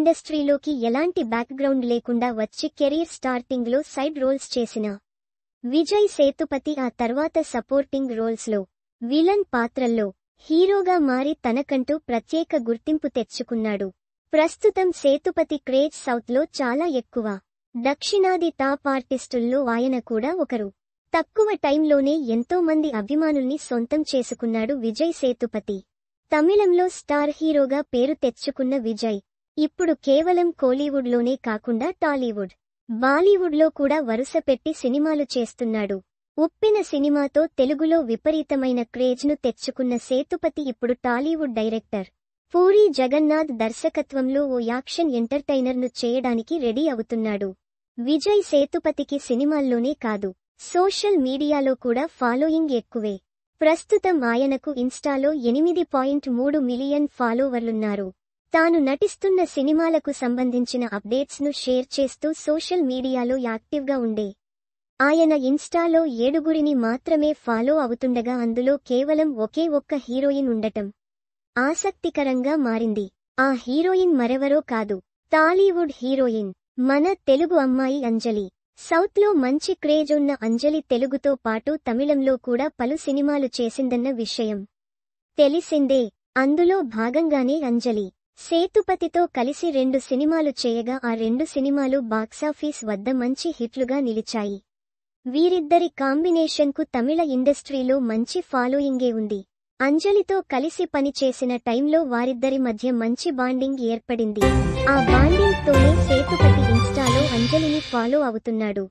ఇండస్ట్రీలోకి ఎలాంటి బ్యాక్గ్రౌండ్ లేకుండా వచ్చి కెరీర్ స్టార్టింగ్లో సైడ్ రోల్స్ చేసిన విజయ్ సేతుపతి ఆ తర్వాత సపోర్టింగ్ రోల్స్లో, విలన్ పాత్రల్లో హీరోగా మారి తనకంటూ ప్రత్యేక గుర్తింపు తెచ్చుకున్నాడు. ప్రస్తుతం సేతుపతి క్రేజ్ సౌత్లో చాలా ఎక్కువ. దక్షిణాది టాప్ ఆర్టిస్టుల్లో ఆయన కూడా ఒకరు. తక్కువ టైంలోనే ఎంతో మంది అభిమానుల్ని సొంతం చేసుకున్నాడు విజయ్ సేతుపతి. తమిళంలో స్టార్ హీరోగా పేరు తెచ్చుకున్న విజయ్ ఇప్పుడు కేవలం కోలీవుడ్లోనే కాకుండా టాలీవుడ్, బాలీవుడ్లో కూడా వరుసపెట్టి సినిమాలు చేస్తున్నాడు. ఉప్పెన సినిమాతో తెలుగులో విపరీతమైన క్రేజ్ను తెచ్చుకున్న సేతుపతి ఇప్పుడు టాలీవుడ్ డైరెక్టర్ పూరీ జగన్నాథ్ దర్శకత్వంలో ఓ యాక్షన్ ఎంటర్టైనర్ను చేయడానికి రెడీ అవుతున్నాడు. విజయ్ సేతుపతికి సినిమాల్లోనే కాదు, సోషల్ మీడియాలో కూడా ఫాలోయింగ్ ఎక్కువే. ప్రస్తుతం ఆయనకు ఇన్స్టాలో 8.3 మిలియన్ ఫాలోవర్లున్నారు. తాను నటిస్తున్న సినిమాలకు సంబంధించిన అప్డేట్స్ను షేర్ చేస్తూ సోషల్ మీడియాలో యాక్టివ్గా ఉండే ఆయన ఇన్స్టాలో 7గురిని మాత్రమే ఫాలో అవుతుండగా అందులో కేవలం ఒకే ఒక్క హీరోయిన్ ఉండటం ఆసక్తికరంగా మారింది. ఆ హీరోయిన్ మరెవరో కాదు, టాలీవుడ్ హీరోయిన్ మన తెలుగు అమ్మాయి అంజలి. సౌత్లో మంచి క్రేజ్ ఉన్న అంజలి తెలుగుతో పాటు తమిళంలో కూడా పలు సినిమాలు చేసిందన్న విషయం తెలిసిందే. అందులో భాగంగానే అంజలి సేతుపతితో కలిసి 2 సినిమాలు చేయగా ఆ 2 సినిమాలు బాక్సాఫీస్ వద్ద మంచి హిట్లుగా నిలిచాయి. వీరిద్దరి కాంబినేషన్కు తమిళ ఇండస్ట్రీలో మంచి ఫాలోయింగే ఉంది. అంజలితో కలిసి పనిచేసిన టైంలో వారిద్దరి మధ్య మంచి బాండింగ్ ఏర్పడింది. ఆ బాండింగ్ తోనే సేతుపతి ఇన్స్టాలో అంజలిని ఫాలో అవుతున్నాడు.